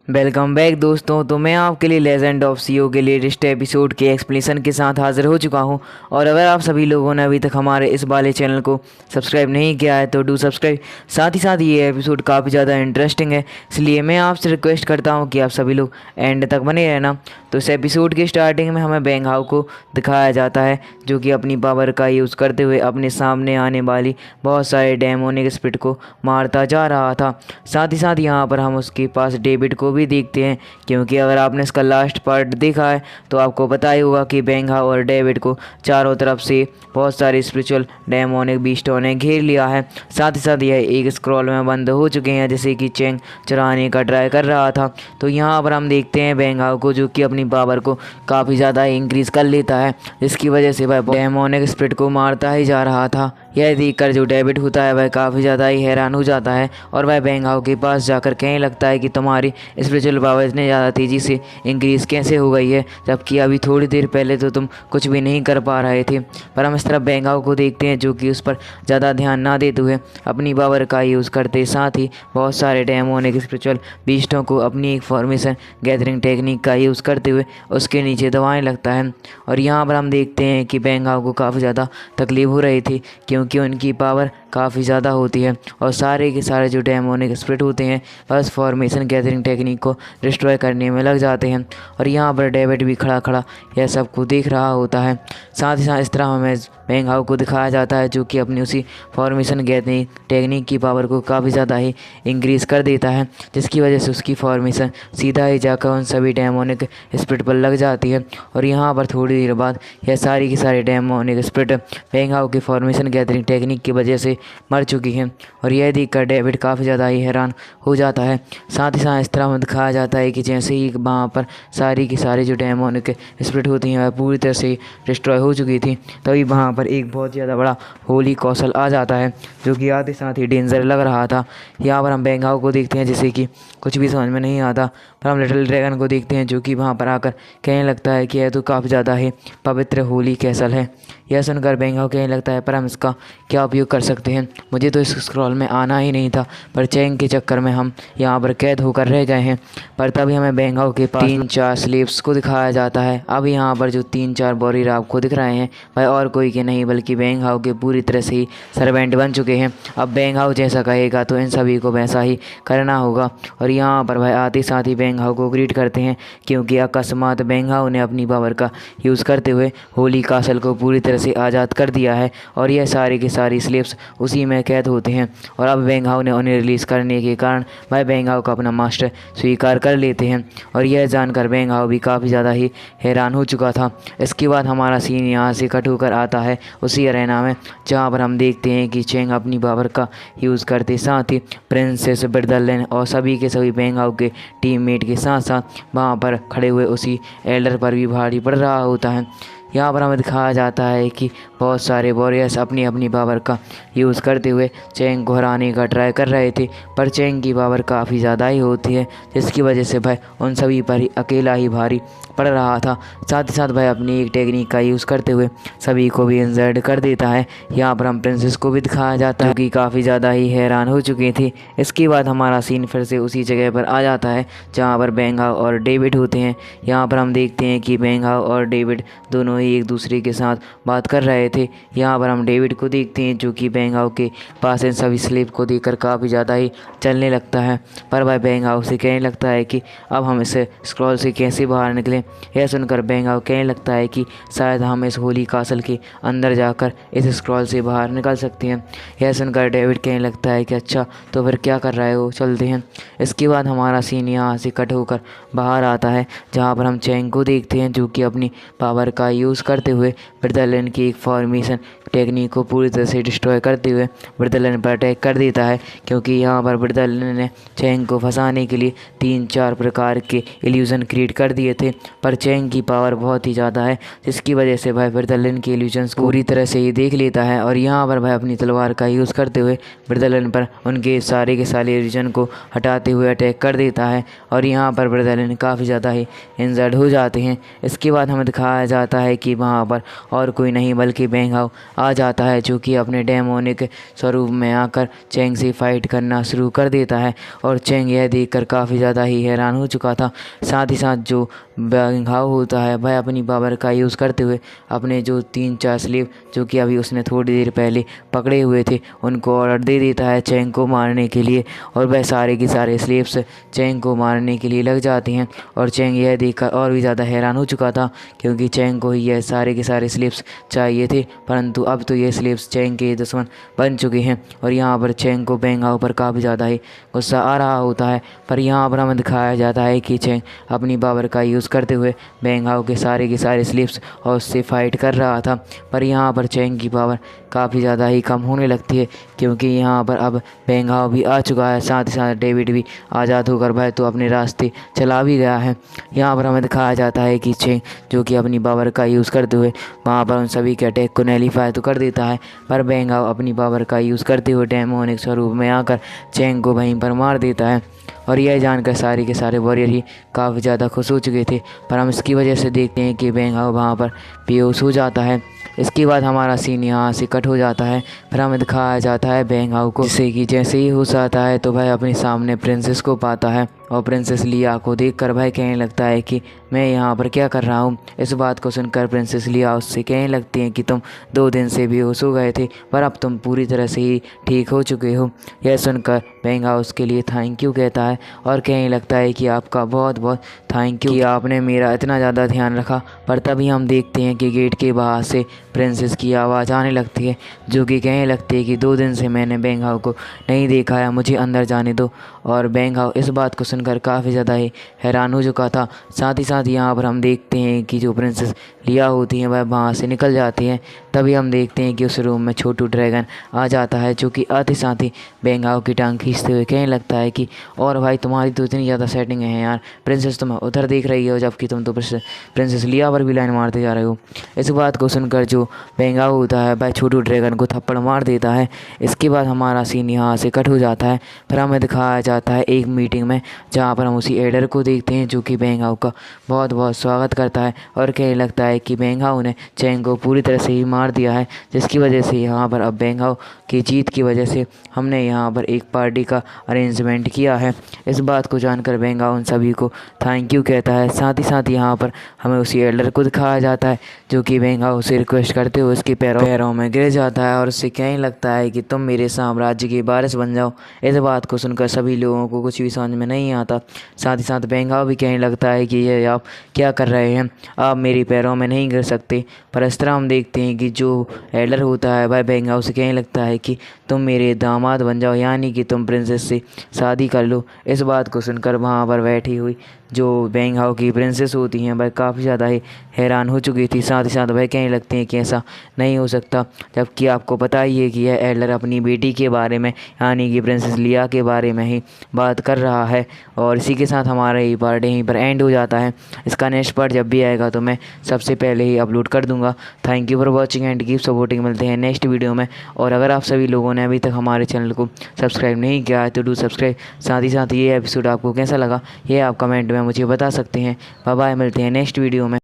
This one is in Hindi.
वेलकम बैक दोस्तों। तो मैं आपके लिए लेजेंड ऑफ सीओ के लेटेस्ट एपिसोड के एक्सप्लेनेशन के साथ हाज़िर हो चुका हूं। और अगर आप सभी लोगों ने अभी तक हमारे इस वाले चैनल को सब्सक्राइब नहीं किया है तो डू सब्सक्राइब। साथ ही साथ ये एपिसोड काफ़ी ज़्यादा इंटरेस्टिंग है, इसलिए मैं आपसे रिक्वेस्ट करता हूं कि आप सभी लोग एंड तक बने रहना। तो इस एपिसोड की स्टार्टिंग में हमें बैंग हाउ को दिखाया जाता है, जो कि अपनी पावर का यूज़ करते हुए अपने सामने आने वाली बहुत सारे डेमोनिक स्पिरिट को मारता जा रहा था। साथ ही साथ यहाँ पर हम उसके पास डेविड को भी देखते हैं, क्योंकि अगर आपने इसका लास्ट पार्ट देखा है तो आपको पता ही होगा कि बैंग हाउ और डेविड को चारों तरफ से बहुत सारे स्पिरिचुअल डेमोनिक बीस्टों ने घेर लिया है। साथ ही साथ यह एक स्क्रॉल में बंद हो चुके हैं, जैसे कि चैंग चुराने का ट्राई कर रहा था। तो यहाँ पर हम देखते हैं बैंग हाउ को, जो कि अपनी पावर को काफ़ी ज़्यादा इंक्रीज़ कर लेता है, जिसकी वजह से वह डेमोनिक स्पिरिट को मारता ही जा रहा था। यह देखकर जो डेविड होता है वह काफ़ी ज़्यादा ही हैरान हो जाता है और वह बैंग हाउ के पास जाकर कहने लगता है कि तुम्हारी स्पिरिचुअल पावर इतने ज़्यादा तेज़ी से इंक्रीज़ कैसे हो गई है, जबकि अभी थोड़ी देर पहले तो तुम कुछ भी नहीं कर पा रहे थे। पर हम इस तरफ बैंग हाउ को देखते हैं, जो कि उस पर ज़्यादा ध्यान ना देते हुए अपनी पावर का यूज़ करते, साथ ही बहुत सारे डेमोनिक स्पिरिचुअल बीस्टों को अपनी एक फॉर्मेशन गैदरिंग टेक्निक का यूज़ करते हुए उसके नीचे दबाने लगता है। और यहाँ पर हम देखते हैं कि बैंग हाउ को काफ़ी ज़्यादा तकलीफ हो रही थी, क्योंकि उनकी पावर काफ़ी ज़्यादा होती है और सारे के सारे जो डेमोनिक स्पिरिट होते हैं बस फॉर्मेशन गैदरिंग टेक्निक को डिस्ट्रॉय करने में लग जाते हैं। और यहाँ पर डेविड भी खड़ा खड़ा यह सब को देख रहा होता है। साथ ही साथ इस तरह हमें बैंग हाउ को दिखाया जाता है, जो कि अपनी उसी फॉर्मेशन गैदरिंग टेक्निक की पावर को काफ़ी ज़्यादा ही इंक्रीज़ कर देता है, जिसकी वजह से उसकी फॉर्मेशन सीधा ही जाकर उन सभी डेमोनिक स्पिरिट पर लग जाती है। और यहाँ पर थोड़ी देर बाद यह सारी की सारी डेमोनिक स्पिरिट बैंग हाउ की फॉर्मेशन गैदरिंग टेक्निक की वजह से मर चुकी हैं। और यह देखकर डेविड काफ़ी ज़्यादा ही हैरान हो जाता है। साथ ही साथ इस तरह में दिखाया जाता है कि जैसे ही वहाँ पर सारी की सारी जो डेमोनिक स्पिरिट होती हैं वह पूरी तरह से डिस्ट्रॉय हो चुकी थी, तभी वहाँ पर एक बहुत ज़्यादा बड़ा होली कौशल आ जाता है, जो कि आते साथ ही डेंजर लग रहा था। यहाँ पर हम बैंग हाउ को देखते हैं, जैसे कि कुछ भी समझ में नहीं आता। पर हम लिटिल ड्रैगन को देखते हैं, जो कि वहाँ पर आकर कहने लगता है कि यह तो काफ़ी ज़्यादा ही पवित्र होली कैसल है। यह सुनकर बैंग हाउ कहने लगता है, पर हम इसका क्या उपयोग कर सकते हैं? मुझे तो इस स्क्रॉल में आना ही नहीं था, पर चैंग के चक्कर में हम यहाँ पर कैद होकर रह गए हैं। पर तभी हमें बैंग हाउ के पास 3-4 स्लेव्स को दिखाया जाता है। अब यहाँ पर जो 3-4 वॉरियर आपको दिख रहे हैं वह और कोई के नहीं बल्कि बैंग हाउ के पूरी तरह से ही सर्वेंट बन चुके हैं। अब बैंग हाउ जैसा कहेगा तो इन सभी को वैसा ही करना होगा। और यहाँ पर वह आते साथ ही बैंग हाउ को ग्रीट करते हैं, क्योंकि अकस्मात बैंग हाउ ने अपनी पावर का यूज़ करते हुए होली कासल को पूरी तरह से आज़ाद कर दिया है और यह सारे के सारे स्लेव्स उसी में कैद होते हैं। और अब बैंग हाउ ने उन्हें रिलीज़ करने के कारण वह बैंग हाउ का अपना मास्टर स्वीकार कर लेते हैं। और यह जानकर बैंग हाउ भी काफ़ी ज़्यादा ही हैरान हो चुका था। इसके बाद हमारा सीन यहाँ से कट होकर आता है उसी अरेना में, जहाँ पर हम देखते हैं कि चैंग अपनी पावर का यूज़ करते साथ ही प्रिंसेस बिरदलन और सभी के सभी बैंग हाउ के टीममेट के साथ साथ वहाँ पर खड़े हुए उसी एल्डर पर भी भारी पड़ रहा होता है। यहाँ पर हमें दिखाया जाता है कि बहुत सारे वॉरियर्स अपनी अपनी पावर का यूज़ करते हुए चैंग को हराने का ट्राई कर रहे थे, पर चैंग की पावर काफ़ी ज़्यादा ही होती है, जिसकी वजह से वह उन सभी पर ही अकेला ही भारी पड़ रहा था। साथ ही साथ वह अपनी एक टेक्निक का यूज़ करते हुए सभी को भी इंजर्ड कर देता है। यहाँ पर हम प्रिंसेस को भी दिखाया जाता है, जो कि काफ़ी ज़्यादा ही हैरान हो चुकी थी। इसके बाद हमारा सीन फिर से उसी जगह पर आ जाता है जहाँ पर बैंग हाउ और डेविड होते हैं। यहाँ पर हम देखते हैं कि बैंग हाउ और डेविड दोनों ही एक दूसरे के साथ बात कर रहे थे। यहाँ पर हम डेविड को देखते हैं, जो कि बैंग हाउ के पास इन सभी स्लेव को देखकर काफ़ी ज़्यादा ही चलने लगता है। पर वह बैंग हाउ से कहने लगता है कि अब हम इस स्क्रॉल से कैसे बाहर निकलें। यह सुनकर बैंग हाउ कहने लगता है कि शायद हम इस होली कासल के अंदर जाकर इस स्क्रॉल से बाहर निकल सकते हैं। यह सुनकर डेविड कहने लगता है कि अच्छा, तो फिर क्या कर रहे हो, चलते हैं। इसके बाद हमारा सीन यहाँ से कट होकर बाहर आता है, जहाँ पर हम चैंग को देखते हैं, जो कि अपनी पावर का यूज़ करते हुए बिरदलन की एक फॉर्मेशन टेक्निक को पूरी तरह से डिस्ट्रॉय करते हुए बिरदलन पर अटैक कर देता है, क्योंकि यहाँ पर बिरदलन ने चैंग को फंसाने के लिए 3-4 प्रकार के इल्यूज़न क्रिएट कर दिए थे। पर चैंग की पावर बहुत ही ज़्यादा है, जिसकी वजह से वह बिरदलन के इल्यूजन्स को पूरी तरह से ही देख लेता है। और यहाँ पर वह अपनी तलवार का यूज़ करते हुए बिरदलन पर उनके सारे के सारे इल्यूजन को हटाते हुए अटैक कर देता है। और यहाँ पर बिरदलन काफ़ी ज़्यादा ही इंजर्ड हो जाते हैं। इसके बाद हमें दिखाया जाता है कि वहाँ पर और कोई नहीं बल्कि बेंग हाओ आ जाता है, जो कि अपने डेमोनिक स्वरूप में आकर चैंग से फाइट करना शुरू कर देता है। और चैंग यह देखकर काफ़ी ज़्यादा ही हैरान हो चुका था। साथ ही साथ जो बेंग हाओ होता है वह अपनी पावर का यूज़ करते हुए अपने जो 3-4 स्लेव जो कि अभी उसने थोड़ी देर पहले पकड़े हुए थे उनको ऑर्डर दे देता है चैंग को मारने के लिए। और वह सारे के सारे स्लेव्स चैंग को मारने के लिए लग जाते हैं। और चैंग यह देखकर और भी ज़्यादा हैरान हो चुका था, क्योंकि चैंग को ही यह सारे के सारे स्लेव्स चाहिए थे, परंतु अब तो ये स्लेव्स चैंग के दुश्मन बन चुके हैं। और यहाँ पर चैंग को बेंग हाओ पर काफ़ी ज़्यादा ही गुस्सा आ रहा होता है। पर यहाँ पर हमें दिखाया जाता है कि चैंग अपनी पावर का यूज़ करते हुए बेंग हाओ के सारे स्लेव्स और उससे फाइट कर रहा था। पर यहाँ पर चैंग की पावर काफ़ी ज़्यादा ही कम होने लगती है, क्योंकि यहाँ पर अब बेंग हाओ भी आ चुका है। साथ ही साथ डेविड भी आज़ाद होकर वह तो अपने रास्ते चला भी गया है। यहाँ पर हमें दिखाया जाता है कि चैंग जो कि अपनी पावर का यूज़ करते हुए वहाँ पर उन सभी के अटैक को नैलीफाई तो कर देता है, पर बेंग हाओ अपनी पावर का यूज़ करते हुए डेमोनिक स्वरूप में आकर चैंग को वहीं पर मार देता है। और यह जानकर सारे के सारे वॉरियर ही काफ़ी ज़्यादा खुश हो चुके थे। पर हम इसकी वजह से देखते हैं कि बेंग हाओ वहाँ पर बेहोश हो जाता है। इसके बाद हमारा सीन यहाँ से कट हो जाता है। फिर हमें दिखाया जाता है बेंग हाओ को, जिससे कि जैसे ही होश आता है तो वह अपने सामने प्रिंसेस को पाता है। और प्रिंसेस लिया को देखकर वह कहने लगता है कि मैं यहाँ पर क्या कर रहा हूँ। इस बात को सुनकर प्रिंसेस लिया उससे कहने लगती हैं कि तुम 2 दिन से बेहोश हो गए थे, पर अब तुम पूरी तरह से ही ठीक हो चुके हो। यह सुनकर बेंग हाओ उसके लिए थैंक यू कहता है और कहने लगता है कि आपका बहुत बहुत थैंक यू कि आपने मेरा इतना ज़्यादा ध्यान रखा। पर तभी हम देखते हैं कि गेट के बाहर से प्रिंसेस की आवाज़ आने लगती है, जो कि कहने लगती है कि 2 दिन से मैंने बेंग हाओ को नहीं देखा है, मुझे अंदर जाने दो। और बेंग हाओ इस बात को सुनकर काफ़ी ज़्यादा ही हैरान हो चुका था। साथ ही साथ यहाँ पर हम देखते हैं कि जो प्रिंसेस लिया होती हैं वह वहाँ से निकल जाती हैं। तभी हम देखते हैं कि उस रूम में छोटू ड्रैगन आ जाता है, जो कि आते साथ ही बेंग हाओ की टांग खींचते हुए कहने लगता है कि और भाई तुम्हारी तो इतनी ज़्यादा सेटिंग है यार, प्रिंसेस तुम उधर देख रही हो जबकि तुम तो प्रिंसेस लिया पर भी लाइन मारते जा रहे हो। इस बात को सुनकर जो बेंग हाओ होता है वह छोटू ड्रैगन को थप्पड़ मार देता है। इसके बाद हमारा सीन यहाँ से कट हो जाता है। फिर हमें दिखाया जाता है एक मीटिंग में, जहाँ पर हम उसी एडर को देखते हैं जो कि बेंग हाओ का बहुत बहुत स्वागत करता है और कहने लगता है कि बेंग हाओ ने चैंग को पूरी तरह से ही मार दिया है, जिसकी वजह से यहाँ पर अब बेंग हाओ की जीत की वजह से हमने यहाँ पर एक पार्टी का अरेंजमेंट किया है। इस बात को जानकर बेंग हाओ उन सभी को थैंक यू कहता है। साथ ही साथ यहाँ पर हमें उसी एल्डर को दिखाया जाता है, जो कि बेंग हाओ से रिक्वेस्ट करते हुए उसके पैरों में गिर जाता है और उससे कहने लगता है कि तुम मेरे साम्राज्य की वारिस बन जाओ। इस बात को सुनकर सभी लोगों को कुछ भी समझ में नहीं आता। साथ ही साथ बेंग हाओ भी कहने लगता है कि ये आप क्या कर रहे हैं, आप मेरे पैरों में नहीं गिर सकते। पर इस तरह हम देखते हैं कि जो एल्डर होता है वह बेंग हाओ से कहने लगता है कि तुम मेरे दामाद बन जाओ, यानी कि तुम प्रिंसेस से शादी कर लो। इस बात को सुनकर वहाँ पर बैठी हुई जो बेंग हाओ की प्रिंसेस होती हैं वह काफ़ी ज़्यादा ही हैरान हो चुकी थी। साथ ही साथ वह कहने लगते हैं कि ऐसा नहीं हो सकता, जबकि आपको पता ही है कि यह एल्डर अपनी बेटी के बारे में यानी कि प्रिंसेस लिया के बारे में ही बात कर रहा है। और इसी के साथ हमारा ये पार्ट यहीं पर एंड हो जाता है। इसका नेक्स्ट पार्ट जब भी आएगा तो मैं सबसे पहले ही अपलोड कर दूँगा। Thank you for watching and keep supporting. मिलते हैं नेक्स्ट वीडियो में। और अगर आप सभी लोगों ने अभी तक हमारे चैनल को सब्सक्राइब नहीं किया है तो डू सब्सक्राइब। साथ ही साथ ये एपिसोड आपको कैसा लगा ये आप कमेंट में मुझे बता सकते हैं। बाय बाय, मिलते हैं नेक्स्ट वीडियो में।